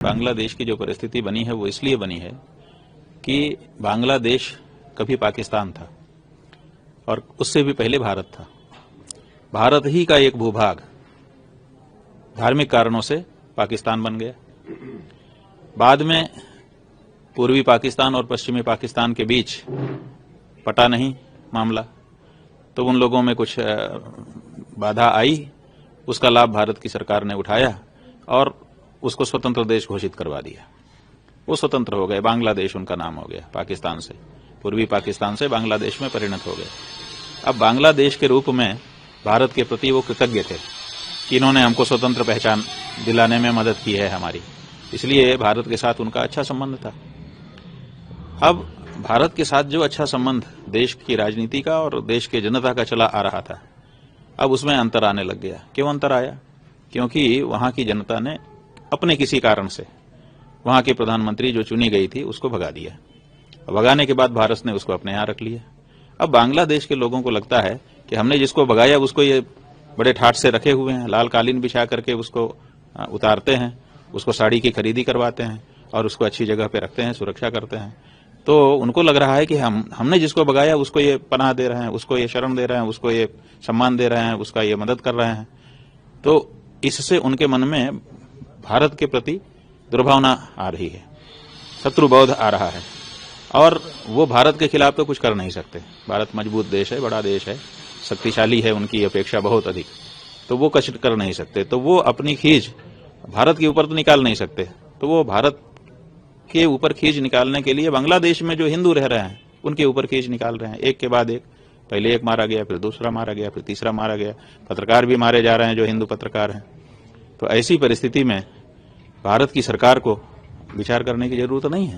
बांग्लादेश की जो परिस्थिति बनी है वो इसलिए बनी है कि बांग्लादेश कभी पाकिस्तान था और उससे भी पहले भारत था। भारत ही का एक भूभाग धार्मिक कारणों से पाकिस्तान बन गया। बाद में पूर्वी पाकिस्तान और पश्चिमी पाकिस्तान के बीच पटा नहीं मामला, तो उन लोगों में कुछ बाधा आई, उसका लाभ भारत की सरकार ने उठाया और उसको स्वतंत्र देश घोषित करवा दिया। वो स्वतंत्र हो गए, बांग्लादेश उनका नाम हो गया। पाकिस्तान से, पूर्वी पाकिस्तान से बांग्लादेश में परिणत हो गए। अब बांग्लादेश के रूप में भारत के प्रति वो कृतज्ञ थे कि इन्होंने हमको स्वतंत्र पहचान दिलाने में मदद की है हमारी, इसलिए भारत के साथ उनका अच्छा संबंध था। अब भारत के साथ जो अच्छा संबंध देश की राजनीति का और देश के जनता का चला आ रहा था, अब उसमें अंतर आने लग गया। क्यों अंतर आया? क्योंकि वहां की जनता ने अपने किसी कारण से वहां की प्रधानमंत्री जो चुनी गई थी उसको भगा दिया। भगाने के बाद भारत ने उसको अपने यहां रख लिया। अब बांग्लादेश के लोगों को लगता है कि हमने जिसको भगाया उसको ये बड़े ठाठ से रखे हुए हैं, लाल कालीन बिछा करके उसको उतारते हैं, उसको साड़ी की खरीदी करवाते हैं और उसको अच्छी जगह पे रखते हैं, सुरक्षा करते हैं। तो उनको लग रहा है कि हमने जिसको भगाया उसको ये पनाह दे रहे हैं, उसको ये शरण दे रहे हैं, उसको ये सम्मान दे रहे हैं, उसका ये मदद कर रहे हैं। तो इससे उनके मन में भारत के प्रति दुर्भावना आ रही है, शत्रुबोध आ रहा है और वो भारत के खिलाफ तो कुछ कर नहीं सकते। भारत मजबूत देश है, बड़ा देश है, शक्तिशाली है, उनकी अपेक्षा बहुत अधिक, तो वो कुछ कर नहीं सकते। तो वो अपनी खींच भारत के ऊपर तो निकाल नहीं सकते, तो वो भारत के ऊपर खींच निकालने के लिए बांग्लादेश में जो हिंदू रह रहे हैं उनके ऊपर खींच निकाल रहे हैं, एक के बाद एक। पहले एक मारा गया, फिर दूसरा मारा गया, फिर तीसरा मारा गया, पत्रकार भी मारे जा रहे हैं जो हिंदू पत्रकार हैं। तो ऐसी परिस्थिति में भारत की सरकार को विचार करने की जरूरत नहीं है।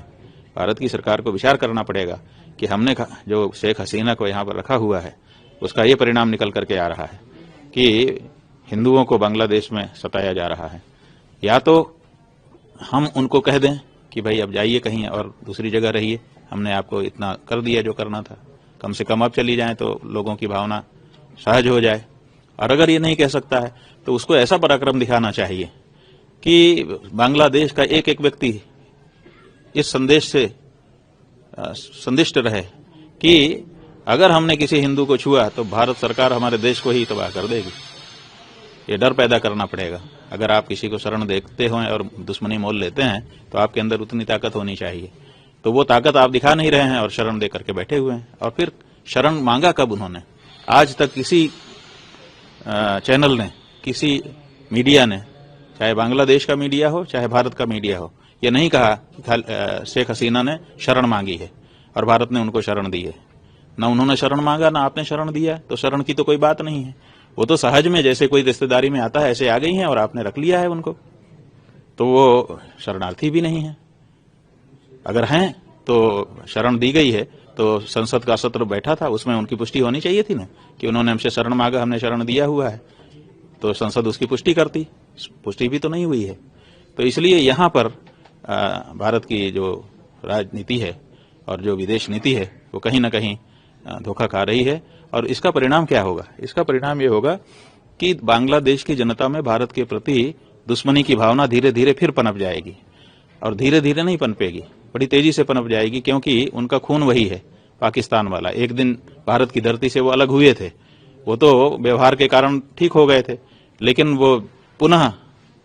भारत की सरकार को विचार करना पड़ेगा कि हमने जो शेख हसीना को यहाँ पर रखा हुआ है उसका ये परिणाम निकल करके आ रहा है कि हिंदुओं को बांग्लादेश में सताया जा रहा है। या तो हम उनको कह दें कि भाई अब जाइए कहीं और दूसरी जगह रहिए, हमने आपको इतना कर दिया जो करना था, कम से कम अब चली जाएं तो लोगों की भावना सहज हो जाए। और अगर ये नहीं कह सकता है तो उसको ऐसा पराक्रम दिखाना चाहिए कि बांग्लादेश का एक एक व्यक्ति इस संदेश से संदिष्ट रहे कि अगर हमने किसी हिंदू को छुआ तो भारत सरकार हमारे देश को ही तबाह कर देगी। ये डर पैदा करना पड़ेगा। अगर आप किसी को शरण देते हो और दुश्मनी मोल लेते हैं तो आपके अंदर उतनी ताकत होनी चाहिए। तो वो ताकत आप दिखा नहीं रहे हैं और शरण दे करके बैठे हुए हैं। और फिर शरण मांगा कब उन्होंने? आज तक किसी चैनल ने, किसी मीडिया ने, चाहे बांग्लादेश का मीडिया हो चाहे भारत का मीडिया हो, ये नहीं कहा कि शेख हसीना ने शरण मांगी है और भारत ने उनको शरण दी है। ना उन्होंने शरण मांगा ना आपने शरण दिया, तो शरण की तो कोई बात नहीं है। वो तो सहज में जैसे कोई रिश्तेदारी में आता है ऐसे आ गई हैं और आपने रख लिया है उनको, तो वो शरणार्थी भी नहीं है। अगर हैं तो शरण दी गई है तो संसद का सत्र बैठा था, उसमें उनकी पुष्टि होनी चाहिए थी ना कि उन्होंने हमसे शरण मांगा, हमने शरण दिया हुआ है, तो संसद उसकी पुष्टि करती। पुष्टि भी तो नहीं हुई है। तो इसलिए यहाँ पर भारत की जो राजनीति है और जो विदेश नीति है वो कहीं ना कहीं धोखा खा रही है। और इसका परिणाम क्या होगा? इसका परिणाम ये होगा कि बांग्लादेश की जनता में भारत के प्रति दुश्मनी की भावना धीरे धीरे फिर पनप जाएगी। और धीरे धीरे नहीं पनपेगी, बड़ी तेजी से पनप जाएगी, क्योंकि उनका खून वही है, पाकिस्तान वाला। एक दिन भारत की धरती से वो अलग हुए थे, वो तो व्यवहार के कारण ठीक हो गए थे, लेकिन वो पुनः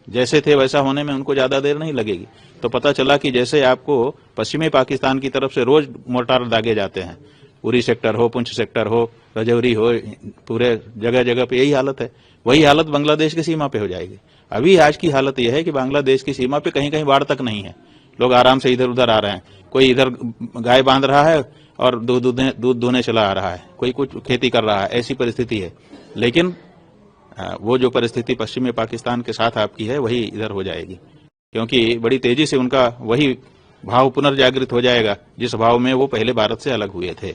जैसे थे वैसा होने में उनको ज्यादा देर नहीं लगेगी। तो पता चला कि जैसे आपको पश्चिमी पाकिस्तान की तरफ से रोज मोर्टार दागे जाते हैं, उरी सेक्टर हो, पुंछ सेक्टर हो, रजौरी हो, पूरे जगह जगह पे यही हालत है। वही हालत बांग्लादेश की सीमा पे हो जाएगी। अभी आज की हालत यह है कि बांग्लादेश की सीमा पे कहीं कहीं बाढ़ तक नहीं है, लोग आराम से इधर उधर आ रहे हैं। कोई इधर गाय बांध रहा है और दूध धोने चला आ रहा है, कोई कुछ खेती कर रहा है, ऐसी परिस्थिति है। लेकिन वो जो परिस्थिति पश्चिमी पाकिस्तान के साथ आपकी है वही इधर हो जाएगी, क्योंकि बड़ी तेजी से उनका वही भाव पुनर्जागृत हो जाएगा जिस भाव में वो पहले भारत से अलग हुए थे।